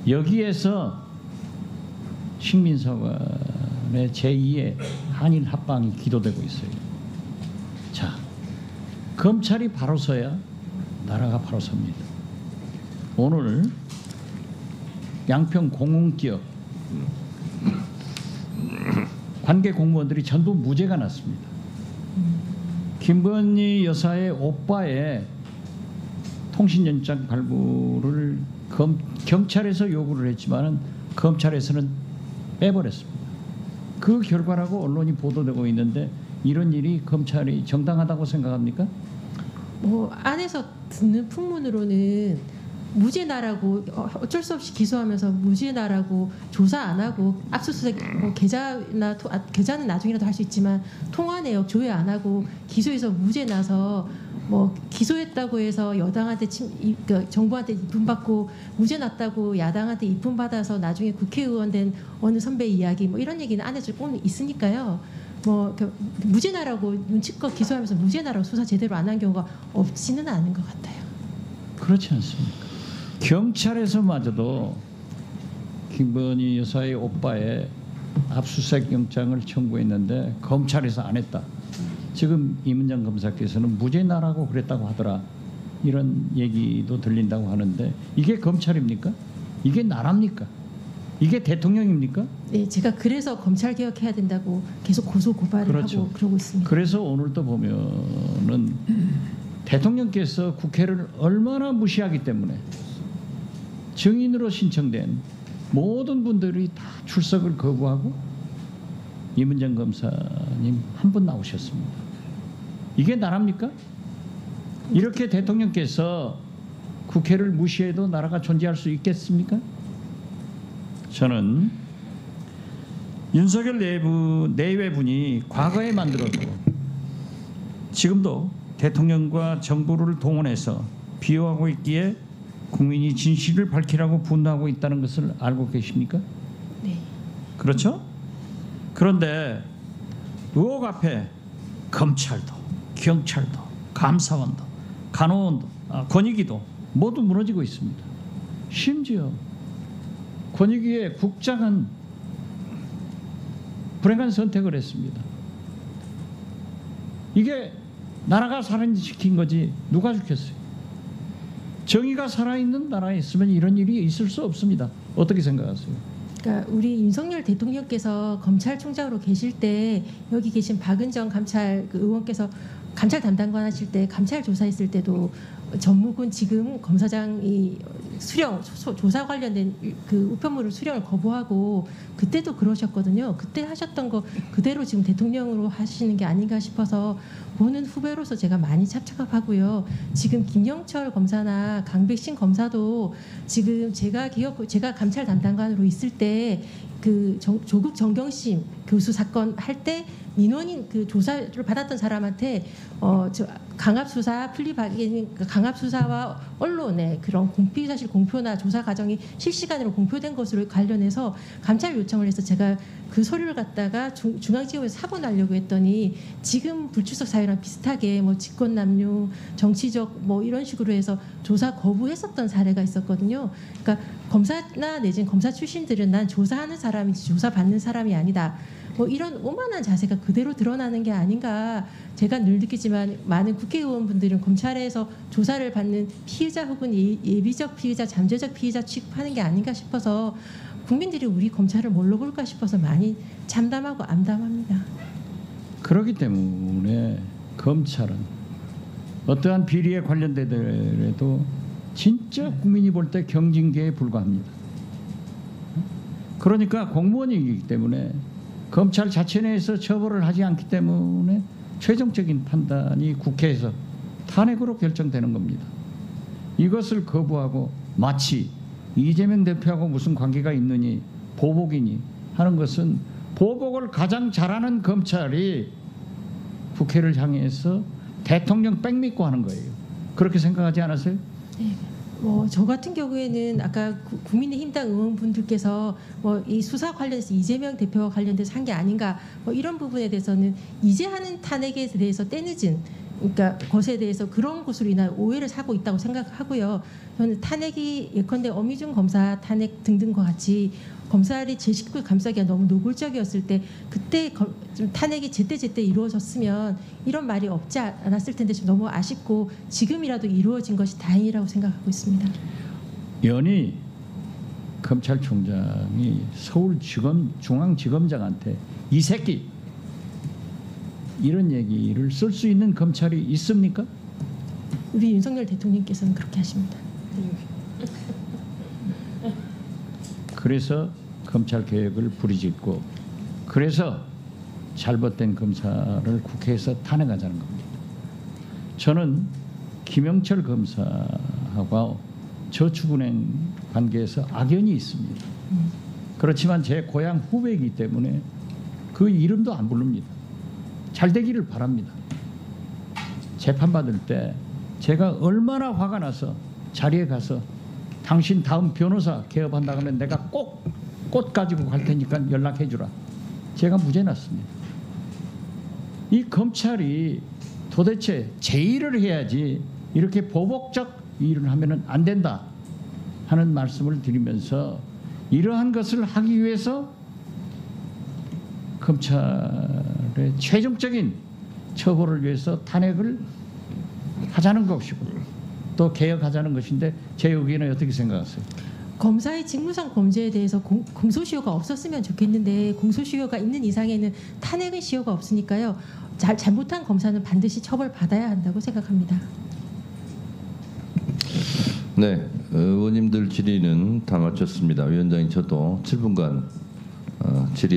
여기에서 식민사관의 제2의 한일 합방이 기도되고 있어요. 자, 검찰이 바로 서야 나라가 바로 섭니다. 오늘 양평 공흥기업 관계 공무원들이 전부 무죄가 났습니다. 김건희 여사의 오빠의 통신연장 발부를 경찰에서 요구를 했지만은 검찰에서는 빼버렸습니다. 그 결과라고 언론이 보도되고 있는데 이런 일이 검찰이 정당하다고 생각합니까? 뭐 안에서 듣는 풍문으로는 무죄나라고 어쩔 수 없이 기소하면서 무죄나라고 조사 안 하고 압수수색 뭐 계좌는 나중이라도 할 수 있지만 통화 내역 조회 안 하고 기소해서 무죄나서 뭐 기소했다고 해서 여당한테 그러니까 정부한테 입금 받고 무죄 났다고 야당한테 입금 받아서 나중에 국회의원 된 어느 선배 이야기 뭐 이런 얘기는 안에서 꼭 있으니까요. 뭐 무죄나라고 눈치껏 기소하면서 무죄나라고 수사 제대로 안 한 경우가 없지는 않은 것 같아요. 그렇지 않습니까? 경찰에서마저도 김건희 여사의 오빠의 압수수색 영장을 청구했는데 검찰에서 안 했다. 지금 이문정 검사께서는 무죄나라고 그랬다고 하더라. 이런 얘기도 들린다고 하는데 이게 검찰입니까? 이게 나라입니까? 이게 대통령입니까? 네, 제가 그래서 검찰 개혁해야 된다고 계속 고소 고발을 그렇죠. 하고 그러고 있습니다. 그래서 오늘도 보면은 대통령께서 국회를 얼마나 무시하기 때문에 증인으로 신청된 모든 분들이 다 출석을 거부하고 이문정 검사님 한 분 나오셨습니다. 이게 나라입니까? 이렇게 대통령께서 국회를 무시해도 나라가 존재할 수 있겠습니까? 저는 윤석열 내외분이 과거에 만들어도 지금도 대통령과 정부를 동원해서 비호하고 있기에 국민이 진실을 밝히라고 분노하고 있다는 것을 알고 계십니까? 네. 그렇죠? 그런데 의혹 앞에 검찰도, 경찰도, 감사원도, 간호원도, 권익위도 모두 무너지고 있습니다. 심지어 권익위의 국장은 불행한 선택을 했습니다. 이게 나라가 살인시킨 거지 누가 죽였어요? 정의가 살아있는 나라에 있으면 이런 일이 있을 수 없습니다. 어떻게 생각하세요? 그러니까 우리 윤석열 대통령께서 검찰총장으로 계실 때 여기 계신 박은정 감찰 의원께서 감찰 담당관 하실 때 감찰 조사했을 때도 전무군 지금 검사장이 수령 조사 관련된 그 우편물을 수령을 거부하고 그때도 그러셨거든요. 그때 하셨던 거 그대로 지금 대통령으로 하시는 게 아닌가 싶어서 보는 후배로서 제가 많이 찹찹하고요. 지금 김영철 검사나 강백신 검사도 지금 제가 감찰 담당관으로 있을 때 그 조국 정경심 교수 사건 할 때 민원인 그 조사를 받았던 사람한테 강압수사 플리바겐 강압수사와 언론의 그런 사실 공표나 조사 과정이 실시간으로 공표된 것으로 관련해서 감찰 요청을 해서 제가 그 서류를 갖다가 중앙지검에서 사본하려고 했더니 지금 불출석 사유랑 비슷하게 뭐 직권남용, 정치적 뭐 이런 식으로 해서 조사 거부했었던 사례가 있었거든요. 그러니까 검사나 내지는 검사 출신들은 난 조사하는 사람이지 조사받는 사람이 아니다. 뭐 이런 오만한 자세가 그대로 드러나는 게 아닌가. 제가 늘 느끼지만 많은 국회의원분들은 검찰에서 조사를 받는 피의자 혹은 예비적 피의자, 잠재적 피의자 취급하는 게 아닌가 싶어서 국민들이 우리 검찰을 뭘로 볼까 싶어서 많이 참담하고 암담합니다. 그렇기 때문에 검찰은 어떠한 비리에 관련되더라도 진짜 국민이 볼 때 경징계에 불과합니다. 그러니까 공무원이기 때문에 검찰 자체 내에서 처벌을 하지 않기 때문에 최종적인 판단이 국회에서 탄핵으로 결정되는 겁니다. 이것을 거부하고 마치 이재명 대표하고 무슨 관계가 있느니 보복이니 하는 것은 보복을 가장 잘하는 검찰이 국회를 향해서 대통령 빽 믿고 하는 거예요. 그렇게 생각하지 않으세요? 네. 뭐 저 같은 경우에는 아까 국민의힘당 의원분들께서 뭐 이 수사 관련해서 이재명 대표와 관련돼서 한 게 아닌가 뭐 이런 부분에 대해서는 이제 하는 탄핵에 대해서 때늦은 그러니까 것에 대해서 그런 것으로 인한 오해를 사고 있다고 생각하고요. 저는 탄핵이 예컨대 어미중 검사 탄핵 등등과 같이 검찰이 제 식구 감싸기가 너무 노골적이었을 때 그때 좀 탄핵이 제때 이루어졌으면 이런 말이 없지 않았을 텐데 좀 너무 아쉽고 지금이라도 이루어진 것이 다행이라고 생각하고 있습니다. 연히 검찰총장이 서울지검 중앙지검장한테 이 새끼 이런 얘기를 쓸 수 있는 검찰이 있습니까? 우리 윤석열 대통령께서는 그렇게 하십니다. 그래서 검찰 개혁을 부르짖고 그래서 잘못된 검사를 국회에서 탄핵하자는 겁니다. 저는 김영철 검사하고 저축은행 관계에서 악연이 있습니다. 그렇지만 제 고향 후배이기 때문에 그 이름도 안 부릅니다. 잘 되기를 바랍니다. 재판받을 때 제가 얼마나 화가 나서 자리에 가서 당신 다음 변호사 개업한다고 하면 내가 꼭 꽃 가지고 갈 테니까 연락해 주라. 제가 무죄 났습니다. 이 검찰이 도대체 제의를 해야지 이렇게 보복적 일을 하면 안 된다 하는 말씀을 드리면서 이러한 것을 하기 위해서 검찰의 최종적인 처벌을 위해서 탄핵을 하자는 것이고 또 개혁하자는 것인데 제 의견은 어떻게 생각하세요? 검사의 직무상 범죄에 대해서 공소시효가 없었으면 좋겠는데 공소시효가 있는 이상에는 탄핵의 시효가 없으니까요. 잘못한 검사는 반드시 처벌받아야 한다고 생각합니다. 네, 의원님들 질의는 다 마쳤습니다. 위원장님 저도 7분간 질의